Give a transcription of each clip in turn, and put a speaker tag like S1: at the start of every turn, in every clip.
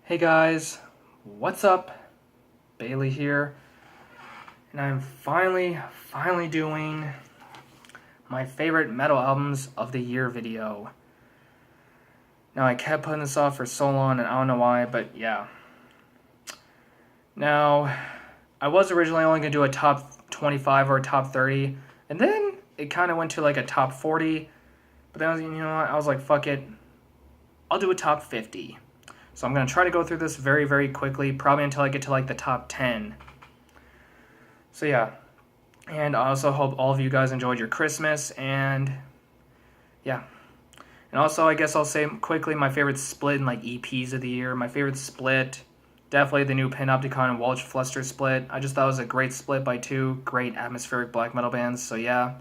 S1: Hey guys, what's up? Bailey here, and I'm finally doing my favorite metal albums of the year video. Now, I kept putting this off for so long, and I don't know why, but yeah. Now, I was originally only going to do a top 25 or a top 30, and then it kind of went to like a top 40, but then, you know what, I was like, fuck it, I'll do a top 50. So I'm going to try to go through this very quickly, probably until I get to like the top 10. So yeah, and I also hope all of you guys enjoyed your Christmas, and yeah. And also, I guess I'll say quickly my favorite split in like EPs of the year. My favorite split, definitely the new Panopticon and Walsh Fluster split. I just thought it was a great split by two great atmospheric black metal bands, so yeah.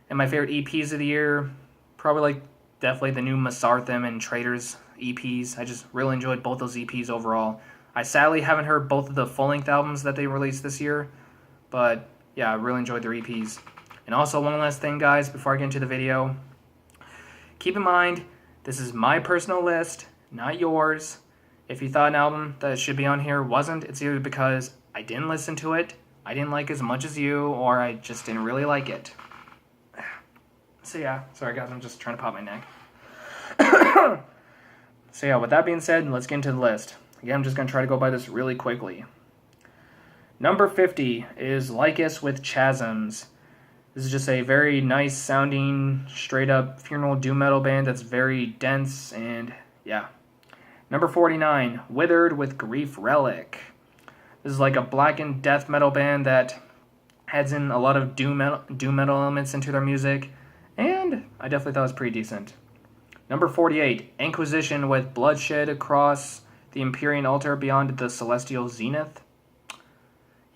S1: And my favorite EPs of the year, probably like definitely the new Masartham and Traders EPs. I just really enjoyed both those EPs overall. I sadly haven't heard both of the full-length albums that they released this year, but yeah, I really enjoyed their EPs. And also, one last thing, guys, before I get into the video. Keep in mind, this is my personal list, not yours. If you thought an album that should be on here wasn't, it's either because I didn't listen to it, I didn't like it as much as you, or I just didn't really like it. So yeah, sorry guys, I'm just trying to pop my neck. So yeah, with that being said, let's get into the list. Again, I'm just going to try to go by this really quickly. Number 50 is Lycus with Chasms. This is just a very nice sounding, straight up funeral doom metal band that's very dense, and yeah. Number 49, Withered with Grief Relic. This is like a blackened death metal band that adds in a lot of doom metal elements into their music, and I definitely thought it was pretty decent. Number 48, Inquisition with Bloodshed Across the Empyrean Altar Beyond the Celestial Zenith.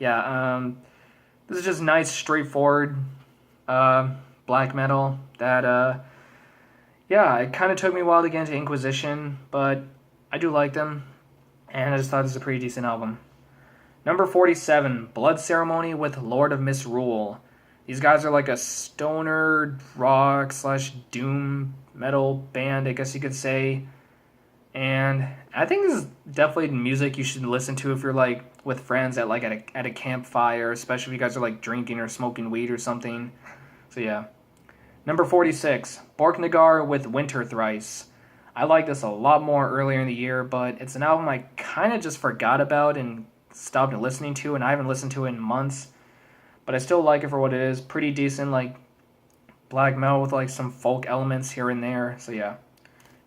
S1: Yeah, this is just nice, straightforward black metal that, yeah, it kind of took me a while to get into Inquisition, but I do like them, and I just thought this was a pretty decent album. Number 47, Blood Ceremony with Lord of Misrule. These guys are like a stoner rock / doom metal band, I guess you could say. And I think this is definitely music you should listen to if you're like with friends at a campfire, especially if you guys are like drinking or smoking weed or something. So yeah. Number 46, Borknagar with Winter Thrice. I like this a lot more earlier in the year, but it's an album I kind of just forgot about and stopped listening to, and I haven't listened to it in months. But I still like it for what it is. Pretty decent, like black metal with like some folk elements here and there. So yeah.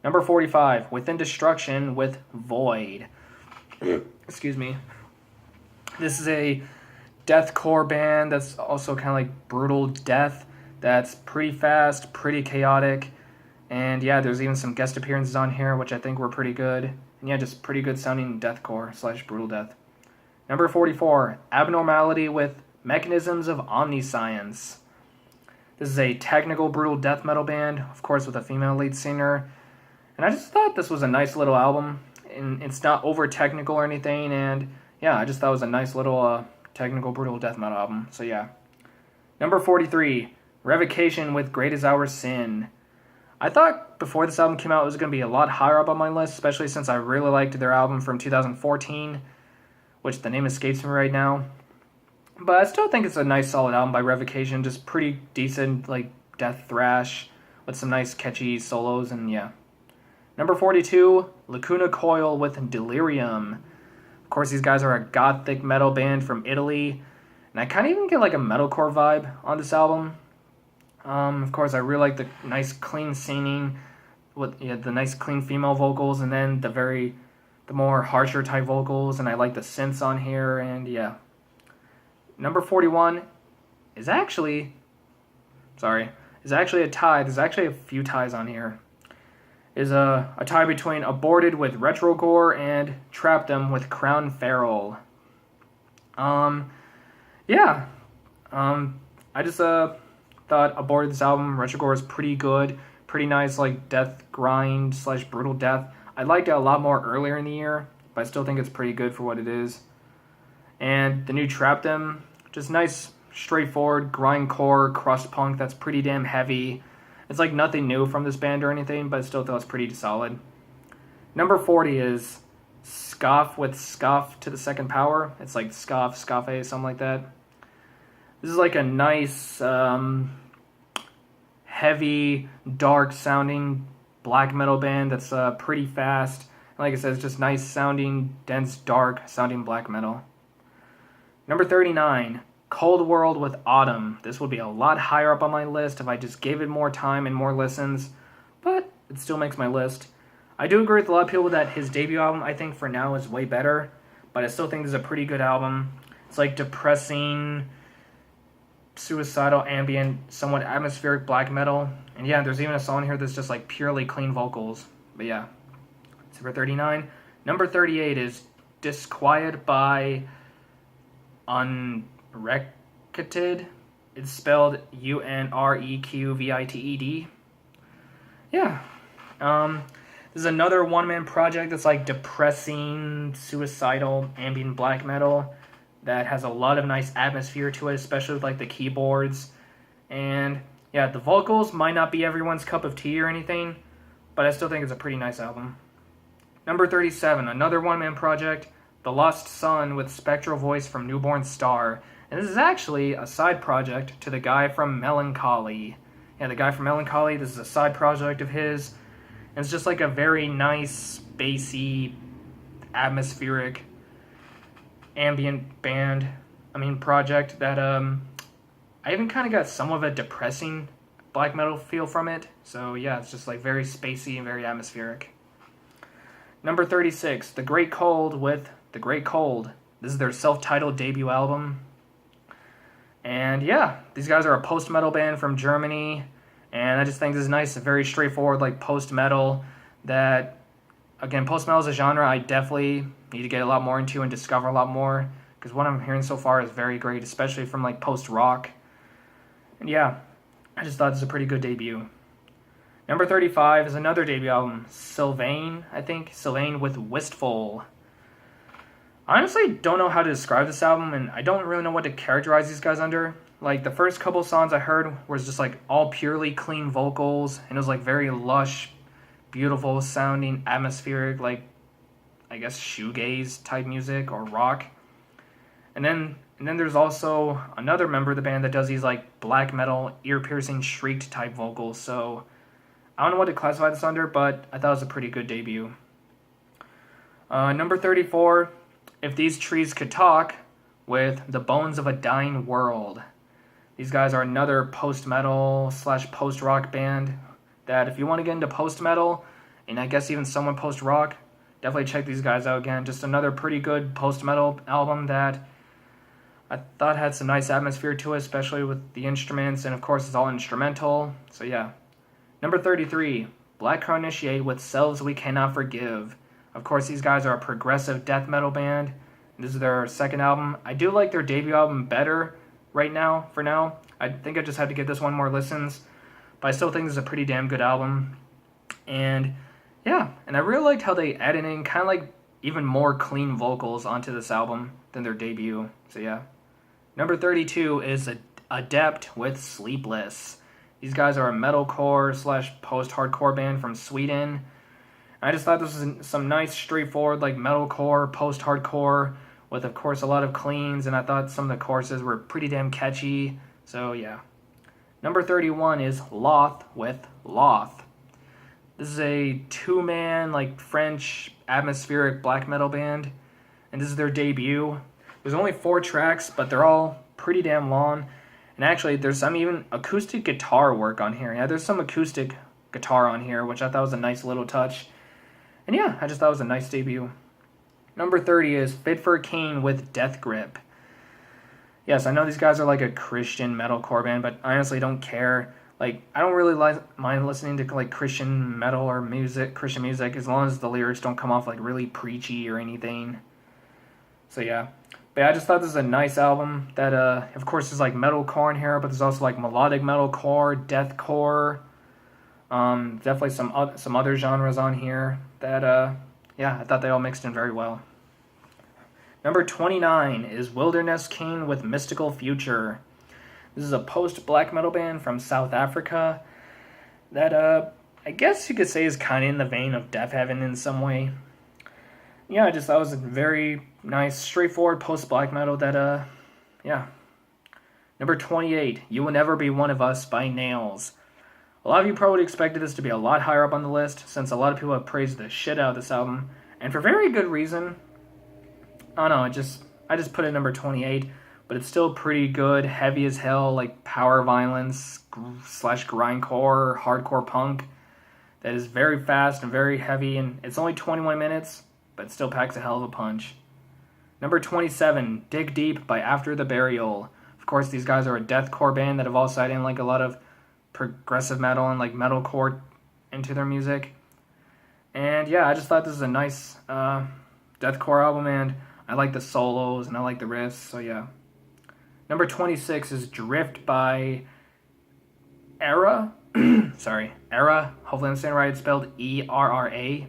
S1: Number 45, Within Destruction with Void. Excuse me. This is a deathcore band that's also kind of like brutal death. That's pretty fast, pretty chaotic. And yeah, there's even some guest appearances on here, which I think were pretty good. And yeah, just pretty good sounding deathcore / brutal death. Number 44, Abnormality with Mechanisms of Omniscience. This is a technical, brutal death metal band, of course with a female lead singer. And I just thought this was a nice little album. And it's not over technical or anything, and yeah, I just thought it was a nice little technical, brutal death metal album. So yeah. Number 43, Revocation with Great Is Our Sin. I thought before this album came out it was going to be a lot higher up on my list, especially since I really liked their album from 2014, which the name escapes me right now. But I still think it's a nice solid album by Revocation, just pretty decent like death thrash with some nice catchy solos, and yeah. Number 42, Lacuna Coil with Delirium. Of course, these guys are a gothic metal band from Italy, and I kind of even get like a metalcore vibe on this album. Of course, I really like the nice clean singing with the nice clean female vocals, and then the more harsher type vocals, and I like the synths on here, and yeah. Number 41 is actually a tie. There's actually a few ties on here. Is a tie between Aborted with Retrogore and Trap Them with Crown Feral. Yeah. I just thought Aborted, this album, Retrogore, is pretty good. Pretty nice, like, death grind / brutal death. I liked it a lot more earlier in the year, but I still think it's pretty good for what it is. And the new Trap Them, just nice, straightforward, grindcore, crust punk that's pretty damn heavy. It's like nothing new from this band or anything, but I still thought it's pretty solid. Number 40 is Scoff with Scoff to the second power. It's like Scoff, Scoffe, something like that. This is like a nice, heavy, dark sounding black metal band that's pretty fast. And like I said, it's just nice sounding, dense, dark sounding black metal. Number 39, Cold World with Autumn. This would be a lot higher up on my list if I just gave it more time and more listens, but it still makes my list. I do agree with a lot of people that his debut album, I think for now, is way better, but I still think this is a pretty good album. It's like depressing, suicidal, ambient, somewhat atmospheric black metal. And yeah, there's even a song here that's just like purely clean vocals. But yeah, it's number 39. Number 38 is Disquiet by Unrated. It's spelled Unreqvited. Yeah. This is another one-man project that's like depressing, suicidal, ambient black metal that has a lot of nice atmosphere to it, especially with like the keyboards. And yeah, the vocals might not be everyone's cup of tea or anything, but I still think it's a pretty nice album. Number 37, another one-man project, The Lost Sun with spectral voice from Newborn Star. And this is actually a side project to the guy from Melancholy. Yeah, the guy from Melancholy, this is a side project of his. And it's just like a very nice, bassy, atmospheric, ambient project that I even kind of got some of a depressing black metal feel from it. So yeah, it's just like very spacey and very atmospheric. Number 36, The Great Cold with The Great Cold. This is their self-titled debut album. And yeah, these guys are a post-metal band from Germany. And I just think this is nice, very straightforward, like post-metal that, again, post-metal is a genre I definitely need to get a lot more into and discover a lot more. Because what I'm hearing so far is very great, especially from like post-rock. And yeah, I just thought this was a pretty good debut. Number 35 is another debut album, Sylvain, I think. Sylvain with Wistful. I honestly don't know how to describe this album, and I don't really know what to characterize these guys under. Like, the first couple songs I heard was just like all purely clean vocals, and it was like very lush, beautiful sounding, atmospheric, like, I guess shoegaze type music or rock. And then there's also another member of the band that does these like black metal, ear-piercing, shrieked type vocals. So I don't know what to classify this under, but I thought it was a pretty good debut. Number 34, If These Trees Could Talk with The Bones of a Dying World. These guys are another post-metal / post-rock band that if you want to get into post-metal, and I guess even somewhat post-rock, definitely check these guys out again. Just another pretty good post-metal album that I thought had some nice atmosphere to it, especially with the instruments, and of course it's all instrumental, so yeah. Number 33, Black Crow Initiate with Selves We Cannot Forgive. Of course, these guys are a progressive death metal band. This is their second album. I do like their debut album better right now, for now. I think I just had to give this one more listens, but I still think this is a pretty damn good album. And yeah, and I really liked how they added in kind of like even more clean vocals onto this album than their debut, so yeah. Number 32 is Adept with Sleepless. These guys are a metalcore / post-hardcore band from Sweden. I just thought this was some nice, straightforward, like metalcore, post-hardcore, with of course a lot of cleans, and I thought some of the choruses were pretty damn catchy, so yeah. Number 31 is Loth with Loth. This is a two-man, like French, atmospheric black metal band, and this is their debut. There's only 4 tracks, but they're all pretty damn long. And actually, there's some even acoustic guitar work on here. Yeah, there's some acoustic guitar on here, which I thought was a nice little touch. And yeah, I just thought it was a nice debut. Number 30 is Fit for a King with Death Grip. Yes, I know these guys are like a Christian metalcore band, but I honestly don't care. Like, I don't really mind listening to like Christian metal or Christian music, as long as the lyrics don't come off like really preachy or anything. So yeah. But yeah, I just thought this was a nice album that, of course, there's like metalcore in here, but there's also like melodic metalcore, deathcore, definitely some other genres on here that, yeah, I thought they all mixed in very well. Number 29 is Wilderness King with Mystical Future. This is a post-black metal band from South Africa that, I guess you could say is kind of in the vein of Death Heaven in some way. yeah, I just thought it was a very nice, straightforward post-black metal that, yeah. Number 28, You Will Never Be One of Us by Nails. A lot of you probably expected this to be a lot higher up on the list, since a lot of people have praised the shit out of this album, and for very good reason. I don't know, I just put it number 28, but it's still pretty good, heavy as hell, like power violence slash grindcore, hardcore punk, that is very fast and very heavy, and it's only 21 minutes, but it still packs a hell of a punch. Number 27, Dig Deep by After the Burial. Of course, these guys are a deathcore band that have all side in like a lot of progressive metal and like metalcore into their music. And yeah, I just thought this is a nice deathcore album, and I like the solos and I like the riffs, so yeah. Number 26 is Drift by Era. Sorry, Era. Hopefully I'm saying it right. It's spelled E-R-R-A.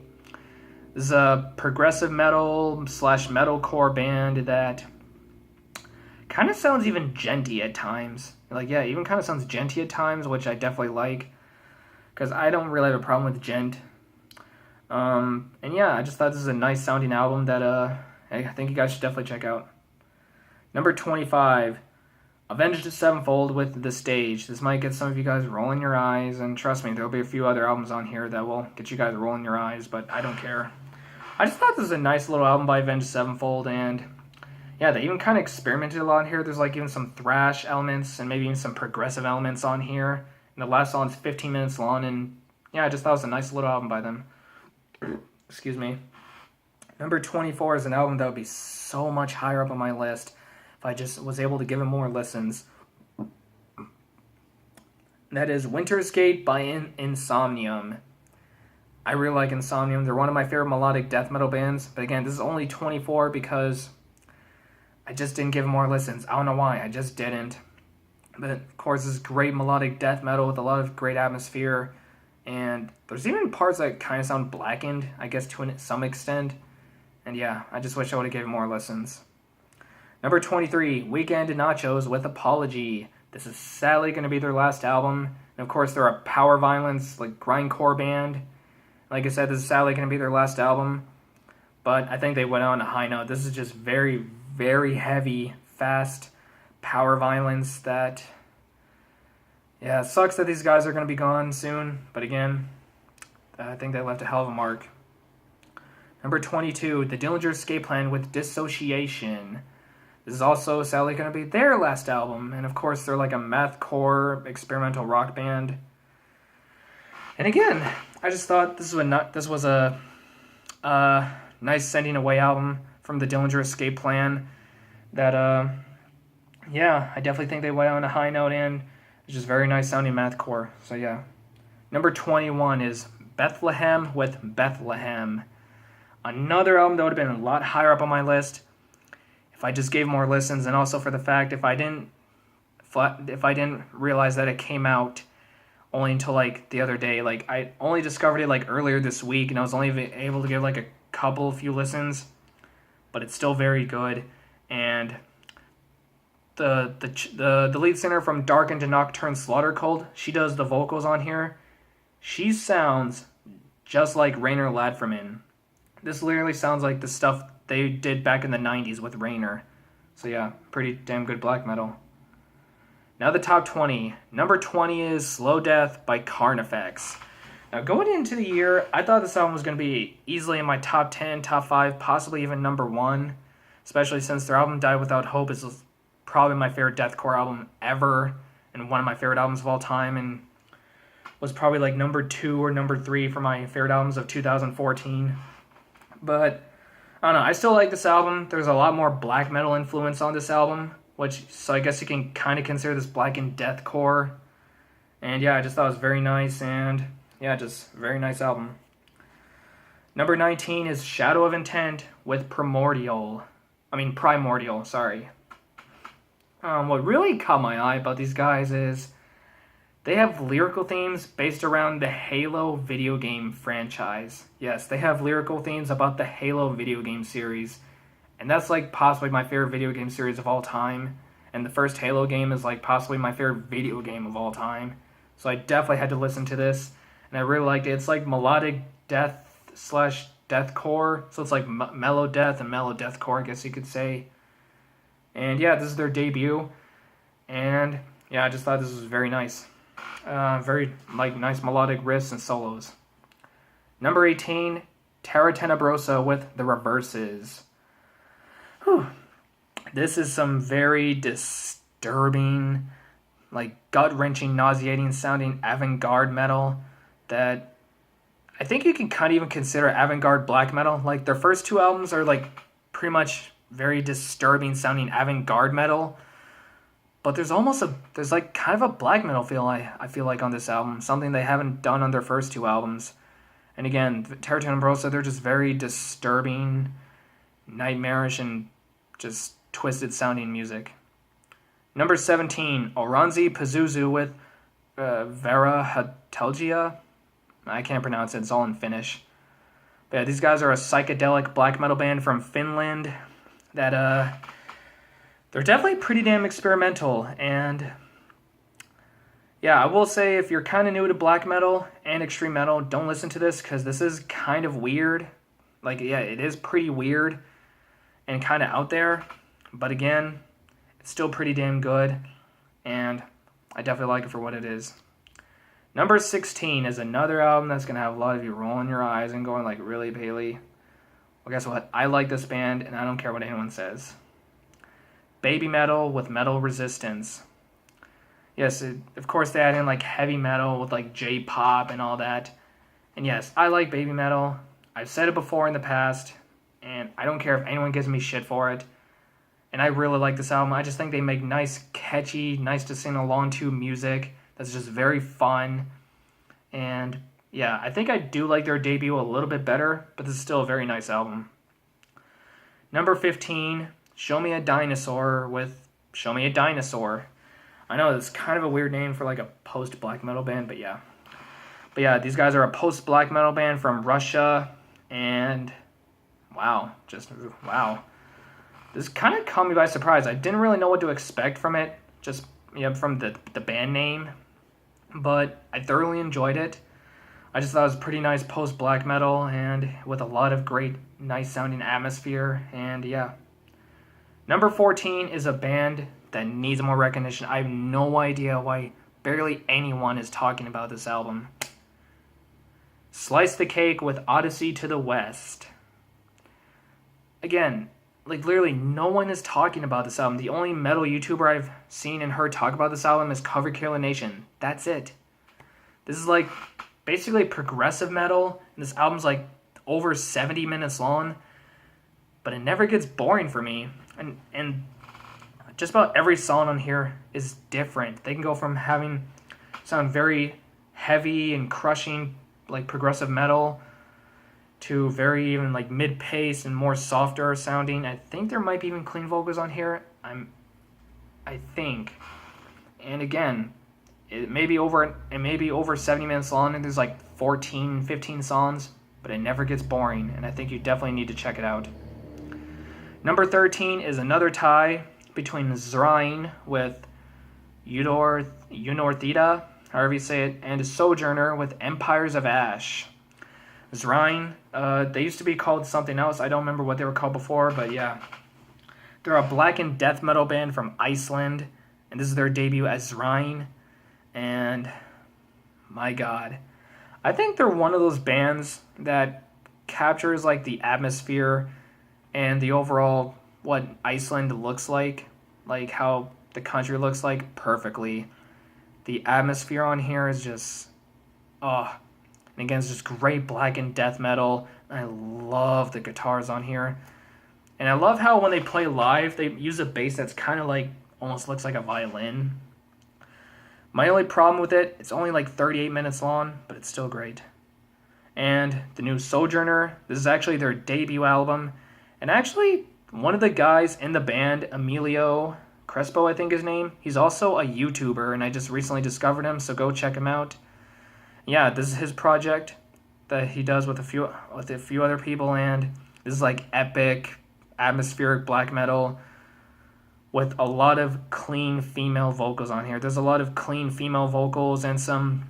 S1: This is a progressive metal slash metalcore band that kind of sounds even djenty at times. Like, yeah, even kind of sounds djenty at times, which I definitely like, because I don't really have a problem with djent. And yeah, I just thought this is a nice sounding album that I think you guys should definitely check out. Number 25, Avenged Sevenfold with The Stage. This might get some of you guys rolling your eyes, and trust me, there'll be a few other albums on here that will get you guys rolling your eyes, but I don't care. I just thought this was a nice little album by Avenged Sevenfold, and yeah, they even kind of experimented a lot here. There's like even some thrash elements and maybe even some progressive elements on here. And the last song's 15 minutes long, and yeah, I just thought it was a nice little album by them. Excuse me. Number 24 is an album that would be so much higher up on my list if I just was able to give it more listens. That is Winter's Gate by Insomnium. I really like Insomnium. They're one of my favorite melodic death metal bands. But again, this is only 24 because I just didn't give it more listens. I don't know why. I just didn't. But of course, this is great melodic death metal with a lot of great atmosphere. And there's even parts that kind of sound blackened, I guess, to some extent. And yeah, I just wish I would have given more listens. Number 23, Weekend Nachos with Apology. This is sadly going to be their last album. And of course, they're a power violence, like grindcore band. Like I said, this is sadly going to be their last album. But I think they went on a high note. This is just very, very heavy, fast power violence that... Yeah, it sucks that these guys are going to be gone soon. But again, I think they left a hell of a mark. Number 22, The Dillinger Escape Plan with Dissociation. This is also sadly going to be their last album. And of course, they're like a mathcore experimental rock band. And again, I just thought this was a nice sending away album from the Dillinger Escape Plan. That, yeah, I definitely think they went on a high note, and it's just very nice sounding mathcore. So yeah. Number 21 is Bethlehem with Bethlehem. Another album that would have been a lot higher up on my list if I just gave more listens, and also for the fact if I didn't realize that it came out only until like the other day. Like I only discovered it like earlier this week, and I was only able to give like a few listens, but it's still very good. And the lead singer from Dark into Nocturne Slaughter Cult, she does the vocals on here. She sounds just like Rainer Ladfriman. This literally sounds like the stuff they did back in the 90s with Rainer. So yeah, pretty damn good black metal. Now the top 20. Number 20 is Slow Death by Carnifex. Now going into the year, I thought this album was going to be easily in my top 10, top 5, possibly even number 1. Especially since their album Die Without Hope is probably my favorite deathcore album ever, and one of my favorite albums of all time, and was probably like number 2 or number 3 for my favorite albums of 2014. But I don't know, I still like this album. There's a lot more black metal influence on this album, so I guess you can kind of consider this black and deathcore. And yeah, I just thought it was very nice, and yeah, just very nice album. Number 19 is Shadow of Intent with Primordial, sorry. What really caught my eye about these guys is they have lyrical themes based around the Halo video game franchise. Yes, they have lyrical themes about the Halo video game series. And that's like possibly my favorite video game series of all time. And the first Halo game is like possibly my favorite video game of all time. So I definitely had to listen to this. And I really liked it. It's like melodic death slash deathcore. So it's like mellow death and mellow deathcore, I guess you could say. And yeah, this is their debut. And yeah, I just thought this was very nice. Very like nice melodic riffs and solos. Number 18, Terracan Abrazo with The Reverses. Whew. This is some very disturbing, like gut-wrenching, nauseating sounding avant-garde metal that I think you can kind of even consider avant-garde black metal. Like their first two albums are like pretty much very disturbing sounding avant-garde metal. But there's like kind of a black metal feel I feel like on this album. Something they haven't done on their first two albums. And again, Terracan Abrazo, they're just very disturbing, nightmarish, and just twisted sounding music. Number 17, Anzhi Pazuzu with Vera Hatelgia. I can't pronounce it, it's all in Finnish. But yeah, these guys are a psychedelic black metal band from Finland that they're definitely pretty damn experimental. And yeah, I will say if you're kind of new to black metal and extreme metal, don't listen to this because this is kind of weird. Like, yeah, it is pretty weird and kind of out there. But again, it's still pretty damn good. And I definitely like it for what it is. Number 16 is another album that's going to have a lot of you rolling your eyes and going like, really, Bailey? Well, guess what? I like this band and I don't care what anyone says. Baby metal with metal resistance. Yes, of course they add in like heavy metal with like J-pop and all that. And yes, I like baby metal. I've said it before in the past, and I don't care if anyone gives me shit for it. And I really like this album. I just think they make nice, catchy, nice to sing along to music that's just very fun. And yeah, I think I do like their debut a little bit better, but this is still a very nice album. Number 15, Show Me a Dinosaur with Show Me a Dinosaur. I know it's kind of a weird name for like a post-black metal band, but yeah. But yeah, these guys are a post-black metal band from Russia, and wow. This kind of caught me by surprise. I didn't really know what to expect from it, just from the band name, but I thoroughly enjoyed it. I just thought it was pretty nice post-black metal, and with a lot of great, nice-sounding atmosphere, and yeah. Number 14 is a band that needs more recognition. I have no idea why barely anyone is talking about this album. Slice the Cake with Odyssey to the West. Again, like literally no one is talking about this album. The only metal YouTuber I've seen and heard talk about this album is Cover Killer Nation. That's it. This is like basically progressive metal, and this album's like over 70 minutes long, but it never gets boring for me. And just about every song on here is different. They can go from sound very heavy and crushing, like progressive metal, to very even like mid-paced and more softer sounding. I think there might be even clean vocals on here. I think. And again, it may be over 70 minutes long, and there's like 14, 15 songs, but it never gets boring, and I think you definitely need to check it out. Number 13 is another tie between Zrine with Unorthida, however you say it, and Sojourner with Empires of Ash. Zrine, they used to be called something else. I don't remember what they were called before, but yeah. They're a black and death metal band from Iceland, and this is their debut as Zrine. And my God, I think they're one of those bands that captures like the atmosphere and the overall what Iceland looks like how the country looks like perfectly. The atmosphere on here is just, and again, it's just great black and death metal. I love the guitars on here. And I love how when they play live, they use a bass that's kind of like, almost looks like a violin. My only problem with it, it's only like 38 minutes long, but it's still great. And the new Sojourner, this is actually their debut album. And actually, one of the guys in the band, Emilio Crespo, I think his name, he's also a YouTuber, and I just recently discovered him, so go check him out. Yeah, this is his project that he does with a few other people, and this is like epic, atmospheric black metal with a lot of clean female vocals on here. There's a lot of clean female vocals and some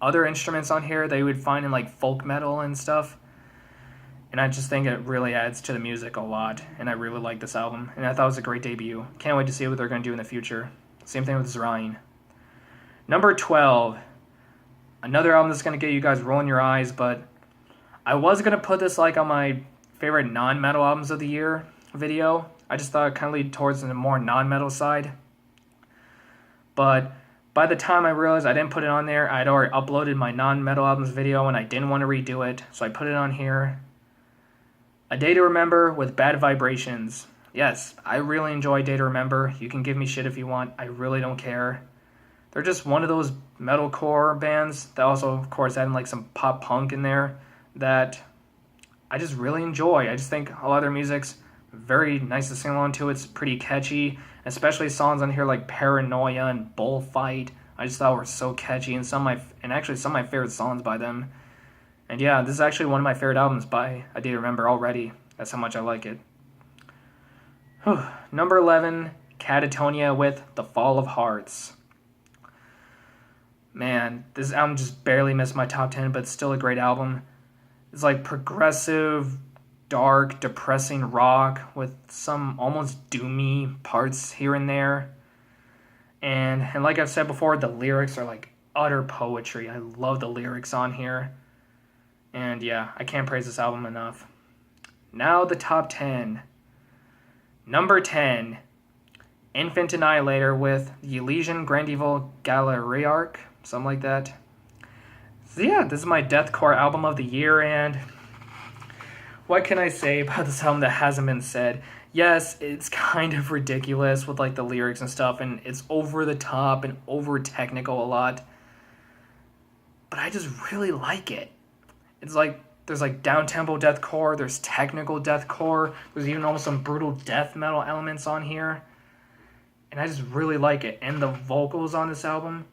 S1: other instruments on here that you would find in like folk metal and stuff. And I just think it really adds to the music a lot, and I really like this album, and I thought it was a great debut. Can't wait to see what they're going to do in the future. Same thing with Zrine. Number 12. Another album that's going to get you guys rolling your eyes, but I was going to put this like on my favorite non-metal albums of the year video. I just thought it kind of lead towards the more non-metal side. But by the time I realized I didn't put it on there, I'd already uploaded my non-metal albums video and I didn't want to redo it, so I put it on here. A Day to Remember with Bad Vibrations. Yes, I really enjoy Day to Remember. You can give me shit if you want. I really don't care. They're just one of those metalcore bands that also, of course, add like some pop punk in there that I just really enjoy. I just think a lot of their music's very nice to sing along to. It's pretty catchy, especially songs on here like Paranoia and Bullfight. I just thought were so catchy, and actually some of my favorite songs by them. And yeah, this is actually one of my favorite albums by A Day to Remember already. That's how much I like it. Number 11, Catatonia with The Fall of Hearts. Man, this album just barely missed my top 10, but it's still a great album. It's like progressive, dark, depressing rock with some almost doomy parts here and there. And like I've said before, the lyrics are like utter poetry. I love the lyrics on here. And yeah, I can't praise this album enough. Now the top 10. Number 10, Infant Annihilator with the Elysian Grandival Galeriarch, something like that. So yeah, this is my deathcore album of the year, and what can I say about this album that hasn't been said? Yes, it's kind of ridiculous with like the lyrics and stuff, and it's over the top and over technical a lot, but I just really like it. It's like, there's like down-tempo deathcore, there's technical deathcore, there's even almost some brutal death metal elements on here. And I just really like it. And the vocals on this album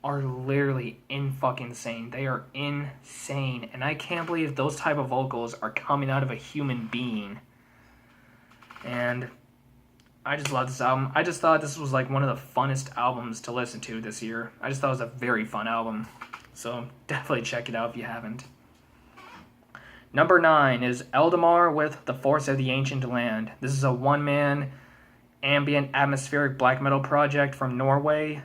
S1: are literally insane. They are insane. And I can't believe those type of vocals are coming out of a human being. And I just love this album. I just thought this was like one of the funnest albums to listen to this year. I just thought it was a very fun album. So definitely check it out if you haven't. Number 9 is Aldemar with The Force of the Ancient Land. This is a one-man ambient atmospheric black metal project from Norway.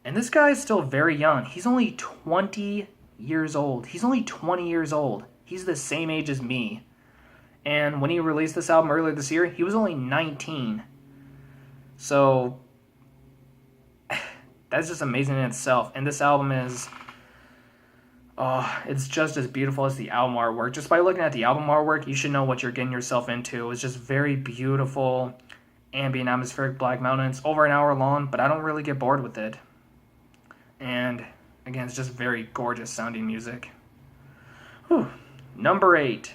S1: And this guy is still very young. He's only 20 years old. He's only 20 years old. He's the same age as me. And when he released this album earlier this year, he was only 19. So that's just amazing in itself. And this album is... it's just as beautiful as the album artwork. Just by looking at the album artwork, you should know what you're getting yourself into. It's just very beautiful, ambient, atmospheric black metal. It's over an hour long, but I don't really get bored with it. And, again, it's just very gorgeous sounding music. Whew. Number 8,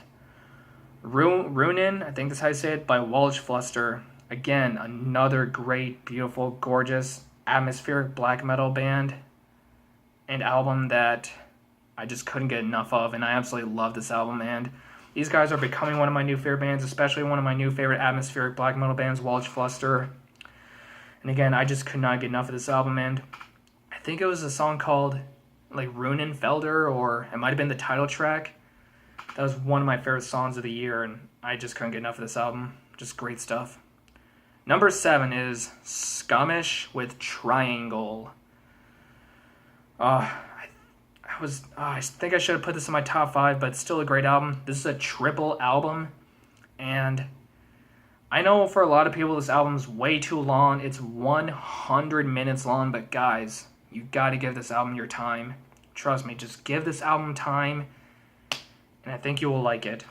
S1: Runin, I think that's how you say it, by Walchfluster. Again, another great, beautiful, gorgeous, atmospheric black metal band and album that I just couldn't get enough of, and I absolutely love this album, and these guys are becoming one of my new favorite bands, especially one of my new favorite atmospheric black metal bands, Walchfluster. And again, I just could not get enough of this album, and I think it was a song called, like, Runenfelder, or it might have been the title track. That was one of my favorite songs of the year, and I just couldn't get enough of this album. Just great stuff. Number 7 is Scummish with Triangle. I think I should have put this in my top 5, but it's still a great album. This is a triple album, and I know for a lot of people this album's way too long. It's 100 minutes long, but guys, you gotta give this album your time. Trust me, just give this album time, and I think you will like it.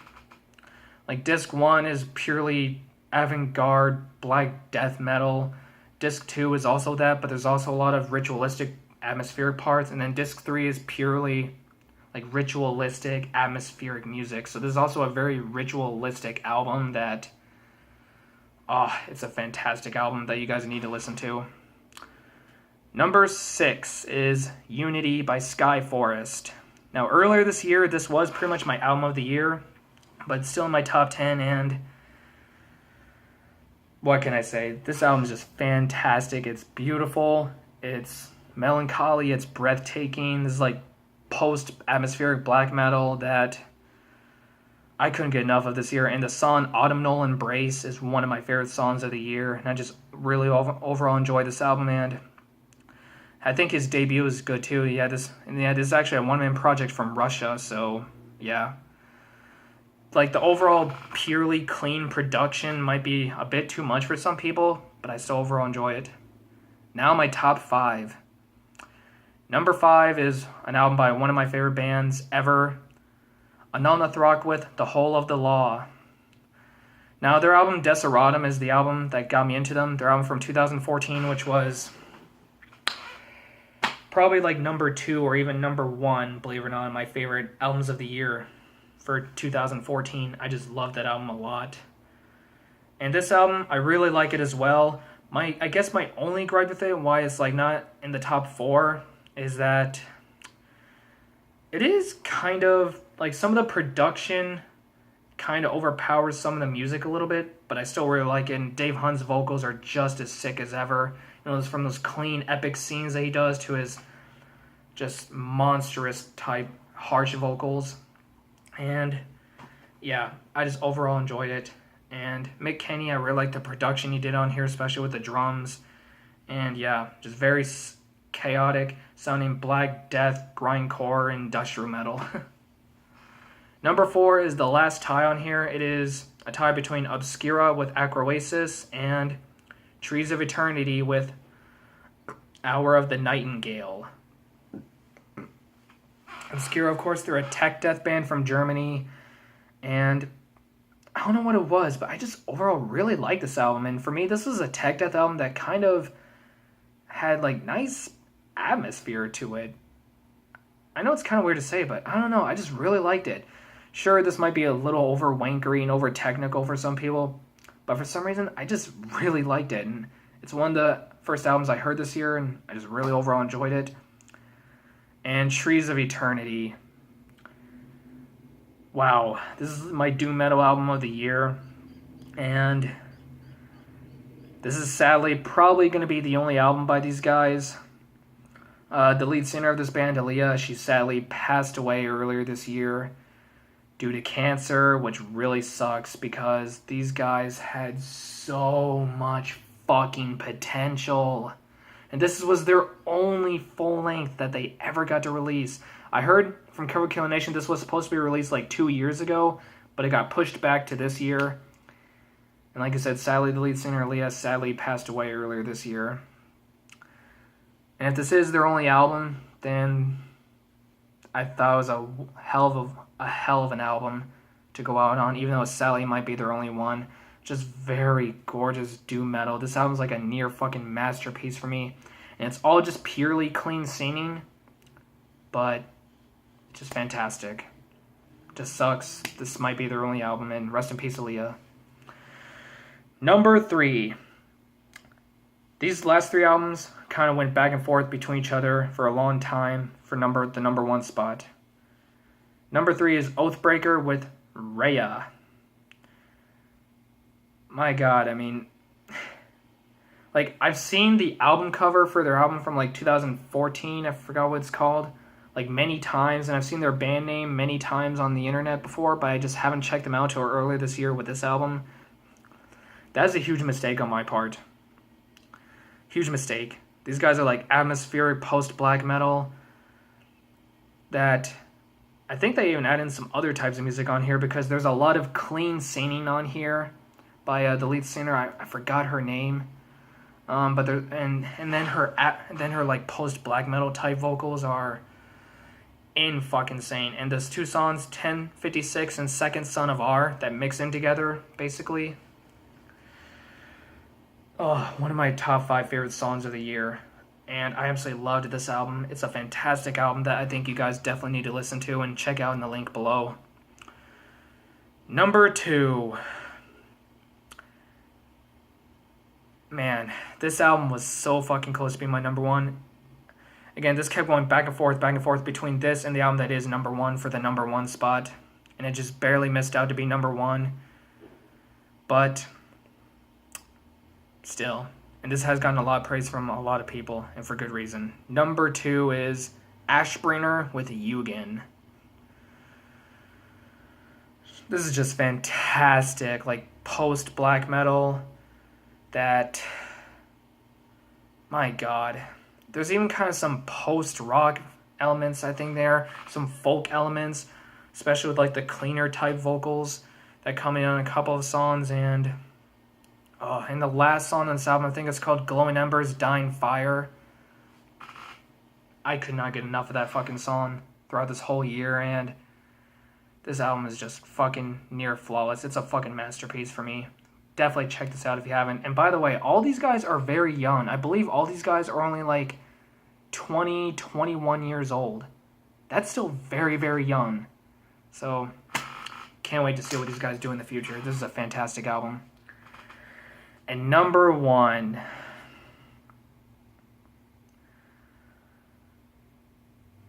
S1: Like, Disc 1 is purely avant-garde black death metal. Disc 2 is also that, but there's also a lot of ritualistic atmospheric parts, and then disc 3 is purely like ritualistic atmospheric music. So this is also a very ritualistic album that it's a fantastic album that you guys need to listen to. Number 6 is Unity by Skyforest. Now earlier this year this was pretty much my album of the year, but it's still in my top 10, and what can I say? This album is just fantastic. It's beautiful, it's melancholy, it's breathtaking. This is like post-atmospheric black metal that I couldn't get enough of this year. And the song Autumnal Embrace is one of my favorite songs of the year. And I just really overall enjoy this album. And I think his debut is good too. This is actually a one-man project from Russia. So, yeah. Like, the overall purely clean production might be a bit too much for some people, but I still overall enjoy it. Now my top 5. Number 5 is an album by one of my favorite bands ever, Anonnathrock with The Whole of the Law. Now, their album Deseratum is the album that got me into them. Their album from 2014, which was probably like number 2 or even number 1, believe it or not, my favorite albums of the year for 2014. I just love that album a lot. And this album, I really like it as well. I guess my only gripe with it, why it's like not in the top 4, is that it is kind of like some of the production kind of overpowers some of the music a little bit, but I still really like it. And Dave Hunt's vocals are just as sick as ever. You know, from those clean, epic scenes that he does to his just monstrous type harsh vocals. And yeah, I just overall enjoyed it. And Mick Kenny, I really like the production he did on here, especially with the drums. And yeah, just very chaotic sounding black death, grindcore, industrial metal. Number 4 is the last tie on here. It is a tie between Obscura with Acroasis and Trees of Eternity with Hour of the Nightingale. Obscura, of course, they're a tech death band from Germany, and I don't know what it was, but I just overall really like this album. And for me, this was a tech death album that kind of had like nice atmosphere to it. I know it's kind of weird to say, but I don't know. I just really liked it. Sure, this might be a little over wankery and over technical for some people, but for some reason, I just really liked it. And it's one of the first albums I heard this year, and I just really overall enjoyed it. And Trees of Eternity. Wow, this is my doom metal album of the year, and this is sadly probably going to be the only album by these guys. The lead singer of this band, Aaliyah, she sadly passed away earlier this year due to cancer, which really sucks because these guys had so much fucking potential. And this was their only full length that they ever got to release. I heard from Cover Killer Nation this was supposed to be released like 2 years ago, but it got pushed back to this year. And like I said, sadly, the lead singer, Aaliyah, sadly passed away earlier this year. And if this is their only album, then I thought it was a hell of an album to go out on, even though sadly might be their only one. Just very gorgeous doom metal. This album's like a near fucking masterpiece for me. And it's all just purely clean singing, but just fantastic. Just sucks. This might be their only album, and rest in peace, Aaliyah. Number 3. These last 3 albums kind of went back and forth between each other for a long time for the number 1 spot. Number 3 is Oathbreaker with Rhea. My God, I mean, like, I've seen the album cover for their album from like 2014, I forgot what it's called, like many times, and I've seen their band name many times on the internet before, but I just haven't checked them out till earlier this year with this album. That is a huge mistake on my part. Huge mistake. These guys are like atmospheric post-black metal that I think they even add in some other types of music on here because there's a lot of clean singing on here by the lead singer. I forgot her name, but there and then her like post-black metal type vocals are fucking insane. And there's 2 songs, 1056 and Second Son of R, that mix in together basically. Oh, one of my top 5 favorite songs of the year. And I absolutely loved this album. It's a fantastic album that I think you guys definitely need to listen to and check out in the link below. Number 2. Man, this album was so fucking close to being my number 1. Again, this kept going back and forth between this and the album that is number 1 for the number 1 spot. And it just barely missed out to be number 1. But still, and this has gotten a lot of praise from a lot of people, and for good reason. Number 2 is Ashbringer with Eugen. This is just fantastic, like post-black metal that, my god. There's even kind of some post-rock elements, I think there, some folk elements, especially with like the cleaner type vocals that come in on a couple of songs, and the last song on this album, I think it's called Glowing Embers, Dying Fire. I could not get enough of that fucking song throughout this whole year, and this album is just fucking near flawless. It's a fucking masterpiece for me. Definitely check this out if you haven't. And by the way, all these guys are very young. I believe all these guys are only like 20, 21 years old. That's still very, very young. So, can't wait to see what these guys do in the future. This is a fantastic album. And number 1.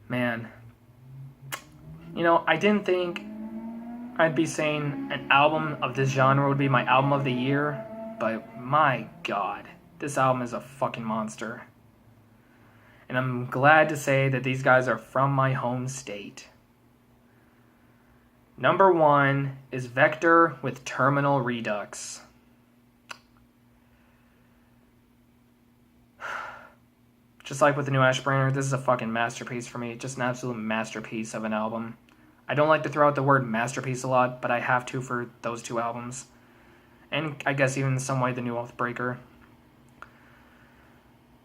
S1: Man. You know, I didn't think I'd be saying an album of this genre would be my album of the year, but my god, this album is a fucking monster. And I'm glad to say that these guys are from my home state. Number 1 is Vector with Terminal Redux. Just like with the new Ashburner, this is a fucking masterpiece for me. Just an absolute masterpiece of an album. I don't like to throw out the word masterpiece a lot, but I have to for those 2 albums. And I guess even in some way the new Oathbreaker.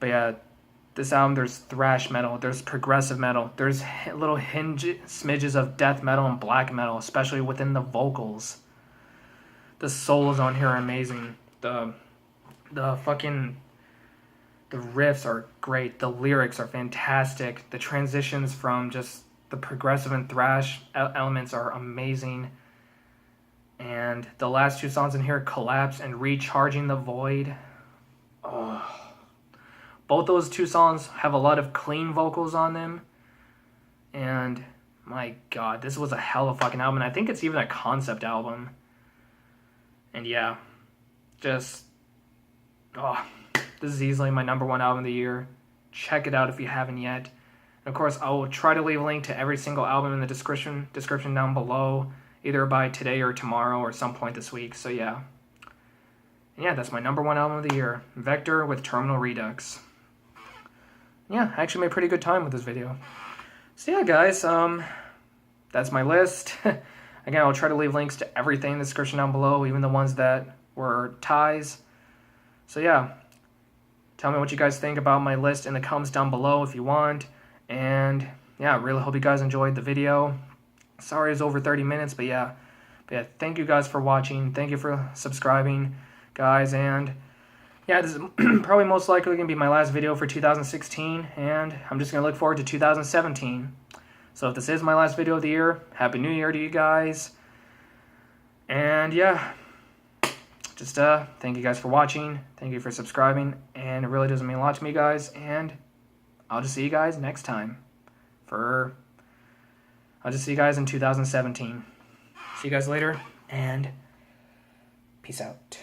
S1: But yeah, this album, there's thrash metal, there's progressive metal, there's little smidges of death metal and black metal, especially within the vocals. The solos on here are amazing. The riffs are great. The lyrics are fantastic. The transitions from just the progressive and thrash elements are amazing. And the last 2 songs in here, Collapse and Recharging the Void. Oh. Both those 2 songs have a lot of clean vocals on them. And my god, this was a hell of a fucking album. And I think it's even a concept album. And yeah, just... this is easily my number 1 album of the year. Check it out if you haven't yet. And of course, I will try to leave a link to every single album in the description down below, either by today or tomorrow or some point this week. So yeah. And yeah, that's my number 1 album of the year. Vector with Terminal Redux. Yeah, I actually made pretty good time with this video. So yeah, guys, that's my list. Again, I'll try to leave links to everything in the description down below, even the ones that were ties. So yeah. Tell me what you guys think about my list in the comments down below if you want. And yeah, I really hope you guys enjoyed the video. Sorry it's over 30 minutes, but yeah, thank you guys for watching. Thank you for subscribing, guys. And yeah, this is probably most likely going to be my last video for 2016. And I'm just going to look forward to 2017. So if this is my last video of the year, Happy New Year to you guys. And yeah. Just thank you guys for watching, thank you for subscribing, and it really doesn't mean a lot to me, guys, and I'll just see you guys next time. I'll just see you guys in 2017. See you guys later, and peace out.